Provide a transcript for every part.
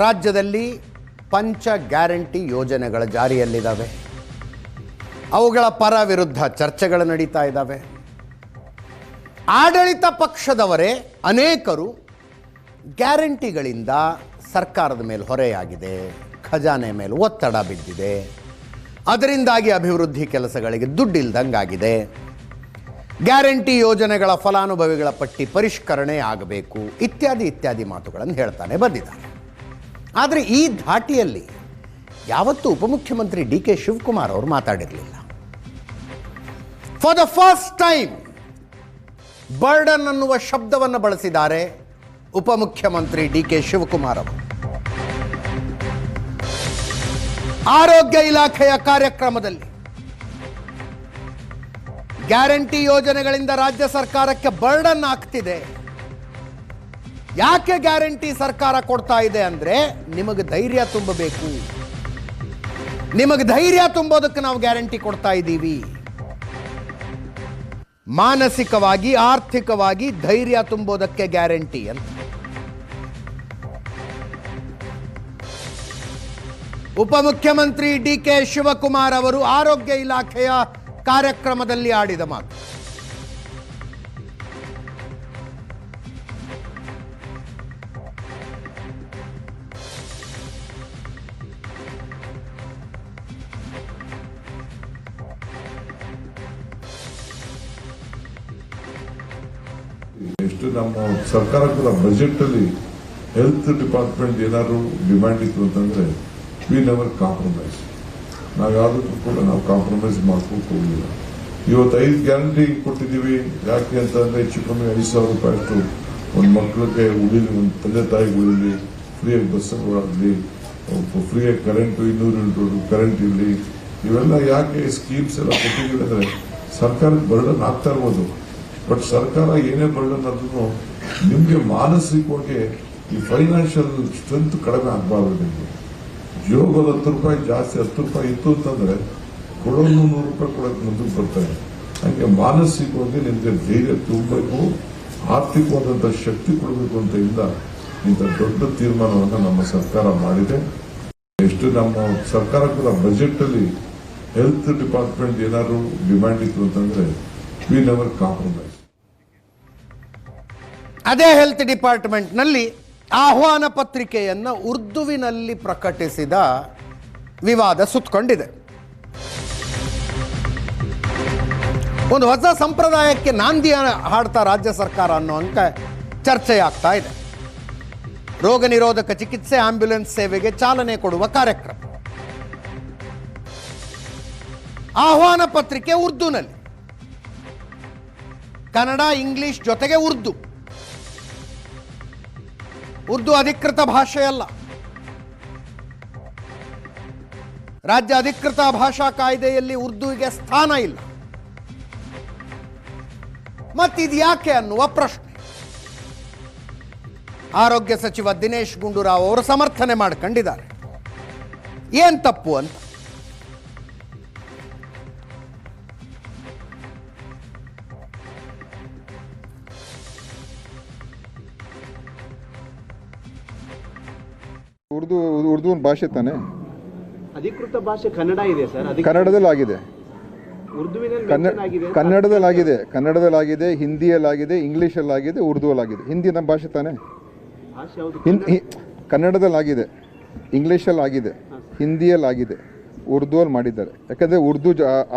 ರಾಜ್ಯದಲ್ಲಿ ಪಂಚ ಗ್ಯಾರಂಟಿ ಯೋಜನೆಗಳ ಜಾರಿಯಲ್ಲಿದ್ದಾವೆ. ಅವುಗಳ ಪರ ವಿರುದ್ಧ ಚರ್ಚೆಗಳು ನಡೀತಾ ಇದ್ದಾವೆ. ಆಡಳಿತ ಪಕ್ಷದವರೇ ಅನೇಕರು ಗ್ಯಾರಂಟಿಗಳಿಂದ ಸರ್ಕಾರದ ಮೇಲೆ ಹೊರೆಯಾಗಿದೆ, ಖಜಾನೆ ಮೇಲೆ ಒತ್ತಡ ಬಿದ್ದಿದೆ, ಅದರಿಂದಾಗಿ ಅಭಿವೃದ್ಧಿ ಕೆಲಸಗಳಿಗೆ ದುಡ್ಡಿಲ್ದಂಗಾಗಿದೆ, ಗ್ಯಾರಂಟಿ ಯೋಜನೆಗಳ ಫಲಾನುಭವಿಗಳ ಪಟ್ಟಿ ಪರಿಷ್ಕರಣೆ ಆಗಬೇಕು ಇತ್ಯಾದಿ ಇತ್ಯಾದಿ ಮಾತುಗಳನ್ನು ಹೇಳ್ತಾನೆ ಬಂದಿದ್ದಾರೆ. ಆದರೆ ಈ ಧಾಟಿಯಲ್ಲಿ ಯಾವತ್ತೂ ಉಪಮುಖ್ಯಮಂತ್ರಿ ಡಿ ಕೆ ಶಿವಕುಮಾರ್ ಅವರು ಮಾತಾಡಿರಲಿಲ್ಲ. For the first time burden ಅನ್ನುವ ಶಬ್ದವನ್ನು ಬಳಸಿದ್ದಾರೆ ಉಪಮುಖ್ಯಮಂತ್ರಿ ಡಿ ಕೆ ಶಿವಕುಮಾರ್ ಅವರು. ಆರೋಗ್ಯ ಇಲಾಖೆಯ ಕಾರ್ಯಕ್ರಮದಲ್ಲಿ ಗ್ಯಾರಂಟಿ ಯೋಜನೆಗಳಿಂದ ರಾಜ್ಯ ಸರ್ಕಾರಕ್ಕೆ ಬರ್ಡನ್ ಆಗ್ತಿದೆ. ಯಾಕೆ ಗ್ಯಾರಂಟಿ ಸರ್ಕಾರ ಕೊಡ್ತಾ ಇದೆ ಅಂದರೆ ನಿಮಗೆ ಧೈರ್ಯ ತುಂಬಬೇಕು, ನಿಮಗೆ ಧೈರ್ಯ ತುಂಬೋದಕ್ಕೆ ನಾವು ಗ್ಯಾರಂಟಿ ಕೊಡ್ತಾ ಇದ್ದೀವಿ. ಮಾನಸಿಕವಾಗಿ ಆರ್ಥಿಕವಾಗಿ ಧೈರ್ಯ ತುಂಬೋದಕ್ಕೆ ಗ್ಯಾರಂಟಿ ಅಂತ ಉಪಮುಖ್ಯಮಂತ್ರಿ ಡಿ ಕೆ ಶಿವಕುಮಾರ್ ಅವರು ಆರೋಗ್ಯ ಇಲಾಖೆಯ ಕಾರ್ಯಕ್ರಮದಲ್ಲಿ ಆಡಿದ ಮಾತು. ಎಷ್ಟು ನಮ್ಮ ಸರ್ಕಾರ ಕೂಡ ಬಜೆಟ್ ಅಲ್ಲಿ ಹೆಲ್ತ್ ಡಿಪಾರ್ಟ್ಮೆಂಟ್ ಏನಾದ್ರು ಡಿಮ್ಯಾಂಡ್ ಇತ್ತು ಅಂತಂದ್ರೆ ವಿ ನೆವರ್ ಕಾಂಪ್ರಮೈಸ್. ನಾವು ಯಾವುದಕ್ಕೂ ಕೂಡ ನಾವು ಕಾಂಪ್ರಮೈಸ್ ಮಾಡ್ಕೊಂಡು ಹೋಗಿಲ್ಲ. ಇವತ್ತು 5 ಗ್ಯಾರಂಟಿ ಕೊಟ್ಟಿದ್ದೀವಿ. ಯಾಕೆ ಅಂತಂದ್ರೆ ಹೆಚ್ಚು ಕಮ್ಮಿ 5,000 ರೂಪಾಯಿ ಅಷ್ಟು ಒಂದು ಮಕ್ಕಳಿಗೆ ಉಳಿಲಿ, ಒಂದು ತಂದೆ ತಾಯಿಗೆ ಉಳಿಲಿ, ಫ್ರೀಯಾಗಿ ಬಸ್ಗಳಾಗಲಿ, ಫ್ರೀಯಾಗಿ ಕರೆಂಟ್ 200 ಯೂನಿಟ್ ಕರೆಂಟ್ ಇರಲಿ, ಇವೆಲ್ಲ ಯಾಕೆ ಸ್ಕೀಮ್ಸ್ ಎಲ್ಲ ಕೊಟ್ಟಿದ್ದೀವಿ ಅಂದ್ರೆ ಸರ್ಕಾರಕ್ಕೆ ಬರ್ಡನ್ ಆಗ್ತಾ ಇರ್ಬೋದು. ಬಟ್ ಸರ್ಕಾರ ಏನೇ ಬರ್ಡನ್ ಆದ್ರೂ ನಿಮ್ಗೆ ಮಾನಸಿಕವಾಗಿ ಈ ಫೈನಾನ್ಷಿಯಲ್ ಸ್ಟ್ರೆಂತ್ ಕಡಿಮೆ ಆಗಬಾರ್ದು. ನಿಮ್ಗೆ ಜೋಗದ 10 ರೂಪಾಯಿ ಜಾಸ್ತಿ 10 ರೂಪಾಯಿ ಇತ್ತು ಅಂತಂದ್ರೆ ಕೊಡೋನು 100 ರೂಪಾಯಿ ಕೊಡೋಕೆ ಮುಂದಕ್ಕೆ ಬರ್ತಾರೆ. ಹಂಗೆ ಮಾನಸಿಕವಾಗಿ ನಿಮ್ಗೆ ಧೈರ್ಯ ತುಂಬಬೇಕು, ಆರ್ಥಿಕವಾದಂತಹ ಶಕ್ತಿ ಕೊಡಬೇಕು ಅಂತ ಇಂಥ ದೊಡ್ಡ ತೀರ್ಮಾನವನ್ನು ನಮ್ಮ ಸರ್ಕಾರ ಮಾಡಿದೆ. ಎಷ್ಟು ನಮ್ಮ ಸರ್ಕಾರ ಕೂಡ ಬಜೆಟ್ ಅಲ್ಲಿ ಹೆಲ್ತ್ ಡಿಪಾರ್ಟ್ಮೆಂಟ್ ಏನಾದ್ರು ಡಿಮ್ಯಾಂಡ್ ಇತ್ತು ಅಂತಂದ್ರೆ ವಿ ನೆವರ್ ಕಾಂಪ್ರಮೈಸ್. ಅದೇ ಹೆಲ್ತ್ ಡಿಪಾರ್ಟ್ಮೆಂಟ್ನಲ್ಲಿ ಆಹ್ವಾನ ಪತ್ರಿಕೆಯನ್ನು ಉರ್ದುವಿನಲ್ಲಿ ಪ್ರಕಟಿಸಿದ ವಿವಾದ ಸುತ್ತಕೊಂಡಿದೆ. ಒಂದು ಹೊಸ ಸಂಪ್ರದಾಯಕ್ಕೆ ನಾಂದಿ ಹಾಡ್ತಾ ರಾಜ್ಯ ಸರ್ಕಾರ ಅನ್ನುವಂಥ ಚರ್ಚೆಯಾಗ್ತಾ ಇದೆ. ರೋಗ ನಿರೋಧಕ ಚಿಕಿತ್ಸೆ, ಆಂಬ್ಯುಲೆನ್ಸ್ ಸೇವೆಗೆ ಚಾಲನೆ ಕೊಡುವ ಕಾರ್ಯಕ್ರಮ. ಆಹ್ವಾನ ಪತ್ರಿಕೆ ಉರ್ದುನಲ್ಲಿ, ಕನ್ನಡ ಇಂಗ್ಲಿಷ್ ಜೊತೆಗೆ ಉರ್ದು ಅಧಿಕೃತ ಭಾಷೆಯಲ್ಲ. ರಾಜ್ಯ ಅಧಿಕೃತ ಭಾಷಾ ಕಾಯ್ದೆಯಲ್ಲಿ ಉರ್ದುವಿಗೆ ಸ್ಥಾನ ಇಲ್ಲ. ಮತ್ತಿದು ಯಾಕೆ ಅನ್ನುವ ಪ್ರಶ್ನೆ ಆರೋಗ್ಯ ಸಚಿವ ದಿನೇಶ್ ಗುಂಡೂರಾವ್ ಅವರು ಸಮರ್ಥನೆ ಮಾಡ್ಕೊಂಡಿದ್ದಾರೆ. ಏನ್ ತಪ್ಪು ಅಂತ. ಉರ್ದು ಒಂದು ಭಾಷೆ ತಾನೆ, ಅಧಿಕೃತ ಭಾಷೆ ಕನ್ನಡ ಇದೆ ಸರ್. ಕನ್ನಡದಲ್ಲಿ ಆಗಿದೆ, ಕನ್ನಡದಲ್ಲಾಗಿದೆ, ಹಿಂದಿಯಲ್ಲಾಗಿದೆ, ಇಂಗ್ಲೀಷಲ್ಲಾಗಿದೆ, ಉರ್ದುವಲ್ಲಾಗಿದೆ. ಹಿಂದಿ ನಮ್ಮ ಭಾಷೆ ತಾನೆ. ಕನ್ನಡದಲ್ಲಾಗಿದೆ, ಇಂಗ್ಲೀಷಲ್ಲಾಗಿದೆ, ಹಿಂದಿಯಲ್ಲಾಗಿದೆ, ಉರ್ದುವಲ್ಲಿ ಮಾಡಿದ್ದಾರೆ. ಯಾಕಂದರೆ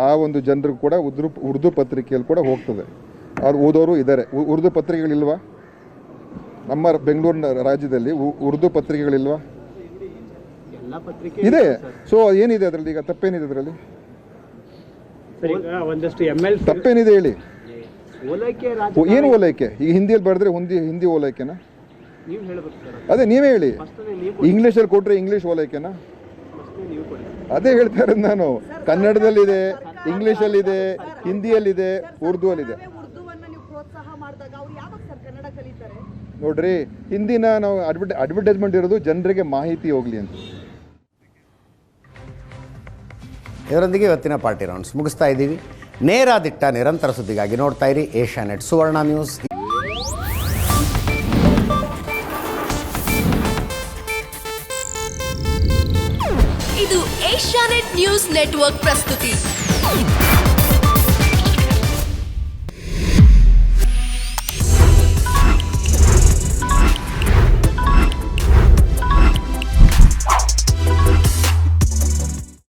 ಆ ಒಂದು ಜನರು ಕೂಡ ಉರ್ದು ಪತ್ರಿಕೆಯಲ್ಲಿ ಕೂಡ ಹೋಗ್ತದೆ. ಅವ್ರು ಓದೋರು ಇದ್ದಾರೆ. ಉರ್ದು ಪತ್ರಿಕೆಗಳಿಲ್ವಾ ನಮ್ಮ ಬೆಂಗಳೂರಿನ ರಾಜ್ಯದಲ್ಲಿ? ಉರ್ದು ಪತ್ರಿಕೆಗಳಿಲ್ವಾ? ಇದೆ. ಸೊ ಏನಿದೆ ಅದರಲ್ಲಿ? ಈಗ ತಪ್ಪೇನಿದೆ ಅದರಲ್ಲಿ? ತಪ್ಪೇನಿದೆ ಹೇಳಿ. ಏನು ಓಲೈಕೆ? ಈಗ ಹಿಂದಿಯಲ್ಲಿ ಬರೆದ್ರೆ ಹಿಂದಿ ಓಲೈಕೆನಾ? ಅದೇ ನೀವೇ ಹೇಳಿ. ಇಂಗ್ಲೀಷಲ್ಲಿ ಕೊಟ್ರೆ ಇಂಗ್ಲೀಷ್ ಓಲೈಕೆನಾ? ಅದೇ ಹೇಳ್ತಾ ಇರೋದು ನಾನು. ಕನ್ನಡದಲ್ಲಿದೆ, ಇಂಗ್ಲೀಷಲ್ಲಿದೆ, ಹಿಂದಿಯಲ್ಲಿದೆ, ಉರ್ದುವಲ್ಲಿದೆ. ನೋಡ್ರಿ, ಹಿಂದಿನ ನಾವು ಅಡ್ವರ್ಟೈಸ್ಮೆಂಟ್ ಇರೋದು ಜನರಿಗೆ ಮಾಹಿತಿ ಹೋಗ್ಲಿ ಅಂತ. ಇದರೊಂದಿಗೆ ಇವತ್ತಿನ ಪಾರ್ಟಿ ರೌಂಡ್ಸ್ ಮುಗಿಸ್ತಾ ಇದ್ದೀವಿ. ನೇರ ದಿಟ್ಟ ನಿರಂತರ ಸುದ್ದಿಗಾಗಿ ನೋಡ್ತಾ ಇರಿ ಏಷ್ಯಾನೆಟ್ ಸುವರ್ಣ ನ್ಯೂಸ್. ಇದು ಏಷ್ಯಾನೆಟ್ ನ್ಯೂಸ್ ನೆಟ್ವರ್ಕ್ ಪ್ರಸ್ತುತಿ.